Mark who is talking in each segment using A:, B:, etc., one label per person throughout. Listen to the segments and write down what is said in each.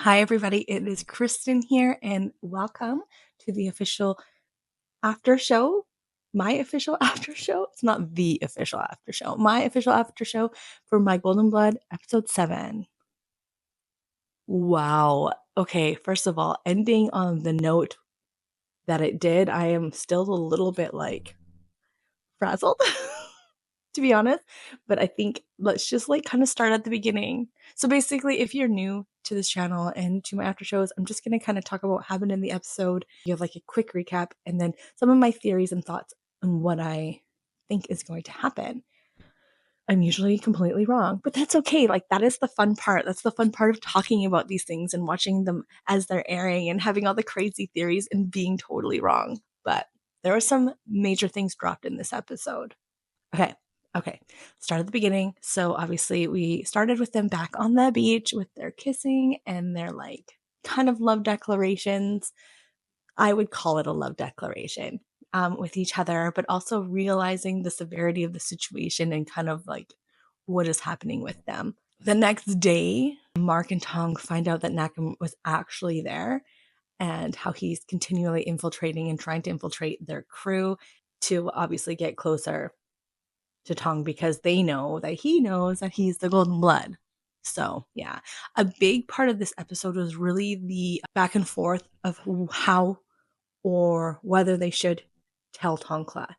A: Hi, everybody. It is Kristen here, and welcome to the official after show. My official after show. It's not the official after show. My official after show for My Golden Blood, episode 7. Wow. Okay, first of all, ending on the note that it did, I am still a little bit frazzled. To be honest. But I think let's just kind of start at the beginning. So basically, if you're new to this channel and to my after shows, I'm just going to kind of talk about what happened in the episode. You have a quick recap and then some of my theories and thoughts on what I think is going to happen. I'm usually completely wrong, but that's okay. That is the fun part. That's the fun part of talking about these things and watching them as they're airing and having all the crazy theories and being totally wrong. But there were some major things dropped in this episode. Okay. Start at the beginning. So obviously we started with them back on the beach with their kissing and their kind of love declarations. I would call it a love declaration with each other, but also realizing the severity of the situation and kind of what is happening with them. The next day, Mark and Tong find out that Nackam was actually there and how he's continually infiltrating and trying to infiltrate their crew to obviously get closer to Tong because they know that he knows that he's the Golden Blood. So, yeah, a big part of this episode was really the back and forth of how or whether they should tell Tongkla.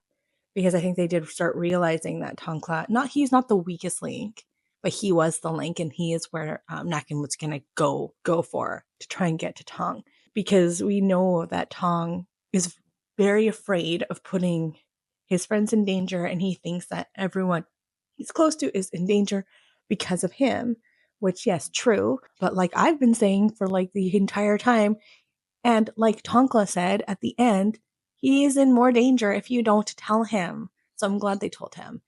A: Because I think they did start realizing that Tongkla, he's not the weakest link, but he was the link and he is where Nakan was going to go for to try and get to Tong. Because we know that Tong is very afraid of putting his friends in danger and he thinks that everyone he's close to is in danger because of him, which yes, true, but I've been saying for the entire time, and like Tonkla said at the end, he is in more danger if you don't tell him. So I'm glad they told him.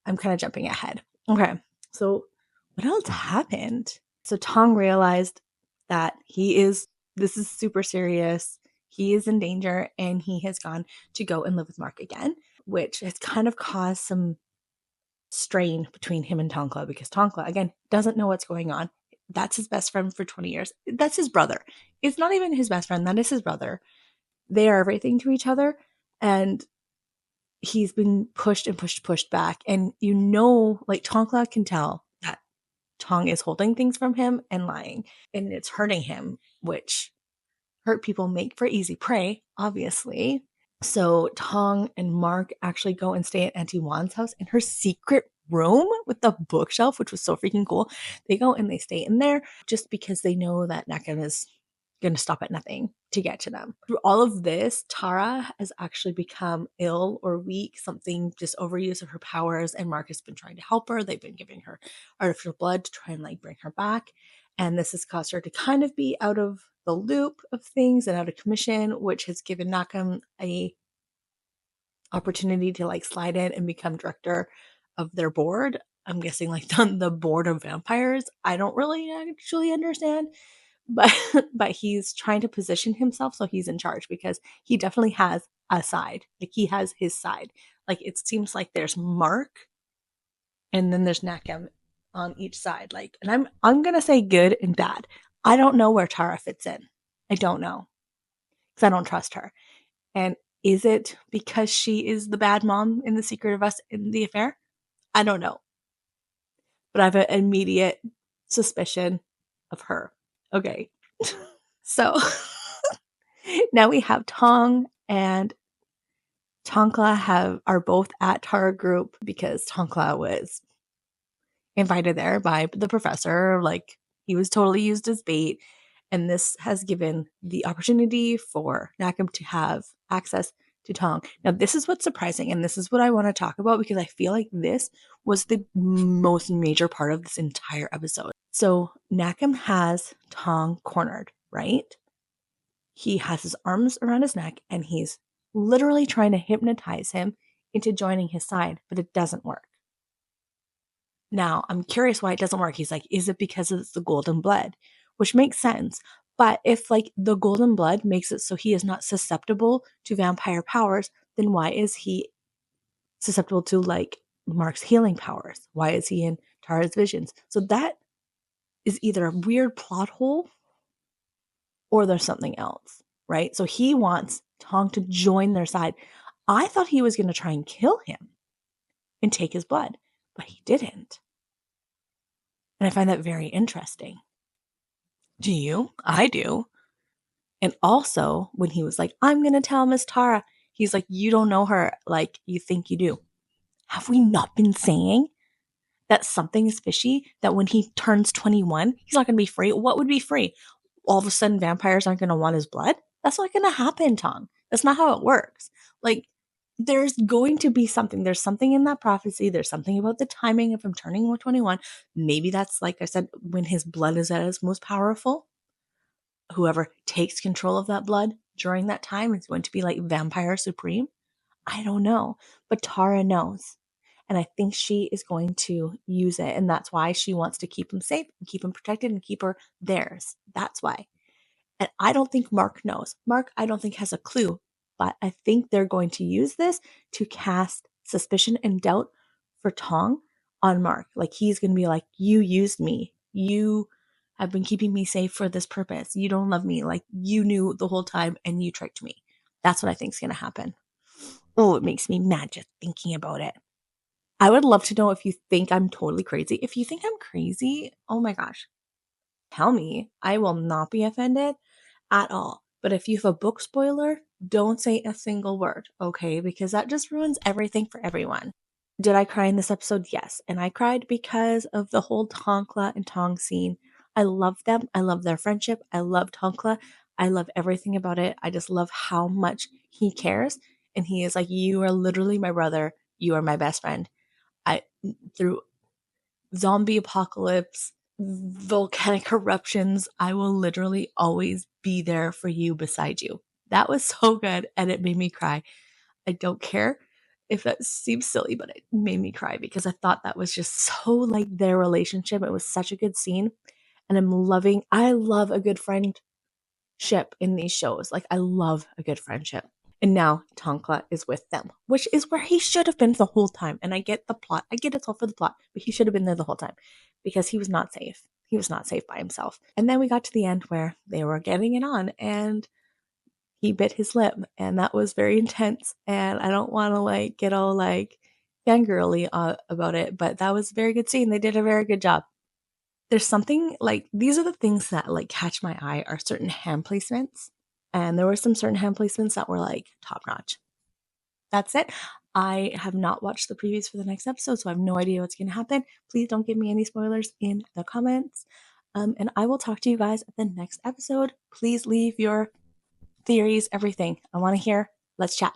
A: I'm kind of jumping ahead. Okay, so what else happened? So Tong realized that this is super serious. He is in danger and he has gone to go and live with Mark again, which has kind of caused some strain between him and Tonkla because Tonkla, again, doesn't know what's going on. That's his best friend for 20 years. That's his brother. It's not even his best friend. That is his brother. They are everything to each other. And he's been pushed back. And Tonkla can tell that Tong is holding things from him and lying. And it's hurting him, which hurt people make for easy prey, obviously. So Tong and Mark actually go and stay at Auntie Wan's house in her secret room with the bookshelf, which was so freaking cool. They go and they stay in there just because they know that Nackam is going to stop at nothing to get to them. Through all of this, Tara has actually become ill or weak, something just overuse of her powers, and Mark has been trying to help her. They've been giving her artificial blood to try and bring her back. And this has caused her to kind of be out of the loop of things and out of commission, which has given Nackam a opportunity to slide in and become director of their board. I'm guessing the board of vampires. I don't really actually understand, but but he's trying to position himself so he's in charge because he definitely has a side. He has his side. It seems like there's Mark and then there's Nackam on each side. And I'm gonna say good and bad. I don't know where Tara fits in. I don't know because I don't trust her. And is it because she is the bad mom in The Secret of Us in the affair? I don't know. But I have an immediate suspicion of her. Okay. So now we have Tong and Tonkla are both at Tara group because Tonkla was invited there by the professor. He was totally used as bait. And this has given the opportunity for Nackam to have access to Tong. Now, this is what's surprising, and this is what I want to talk about because I feel like this was the most major part of this entire episode. So Nackam has Tong cornered, right? He has his arms around his neck, and he's literally trying to hypnotize him into joining his side, but it doesn't work. Now, I'm curious why it doesn't work. He's like, is it because it's the golden blood? Which makes sense. But if the golden blood makes it so he is not susceptible to vampire powers, then why is he susceptible to Mark's healing powers? Why is he in Tara's visions? So that is either a weird plot hole or there's something else, right? So he wants Tong to join their side. I thought he was going to try and kill him and take his blood, but he didn't. And I find that very interesting. Do you? I do. And also, when he was like, I'm going to tell Miss Tara, he's like, you don't know her like you think you do. Have we not been saying that something is fishy? That when he turns 21, he's not going to be free? What would be free? All of a sudden, vampires aren't going to want his blood? That's not going to happen, Tom. That's not how it works. Like, there's going to be something. There's something in that prophecy. There's something about the timing of him turning 21. Maybe that's, like I said, when his blood is at its most powerful. Whoever takes control of that blood during that time is going to be like vampire supreme. I don't know, but Tara knows. And I think she is going to use it. And that's why she wants to keep him safe, and keep him protected, and keep her theirs. That's why. And I don't think Mark knows. Mark, I don't think has a clue, but I think they're going to use this to cast suspicion and doubt for Tong on Mark. Like he's going to be like, you used me. You have been keeping me safe for this purpose. You don't love me. Like you knew the whole time and you tricked me. That's what I think is going to happen. Oh, it makes me mad just thinking about it. I would love to know if you think I'm totally crazy. If you think I'm crazy, oh my gosh, tell me. I will not be offended at all. But if you have a book spoiler, don't say a single word, okay? Because that just ruins everything for everyone. Did I cry in this episode? Yes. And I cried because of the whole Tonkla and Tong scene. I love them. I love their friendship. I love Tonkla. I love everything about it. I just love how much he cares. And he is like, you are literally my brother. You are my best friend. I through zombie apocalypse, volcanic eruptions, I will literally always be there for you, beside you. That was so good and it made me cry. I don't care if that seems silly, but it made me cry because I thought that was just so like their relationship. It was such a good scene. And I love a good friendship in these shows. Like, I love a good friendship. And now Tonkla is with them, which is where he should have been the whole time. And I get the plot. I get it's all for the plot, but he should have been there the whole time because he was not safe. He was not safe by himself. And then we got to the end where they were getting it on and he bit his lip. And that was very intense. And I don't want to like get all like fangirly about it, but that was a very good scene. They did a very good job. There's something like these are the things that like catch my eye are certain hand placements. And there were some certain hand placements that were like top notch. That's it. I have not watched the previews for the next episode, so I have no idea what's going to happen. Please don't give me any spoilers in the comments. And I will talk to you guys at the next episode. Please leave your theories, everything. I want to hear. Let's chat.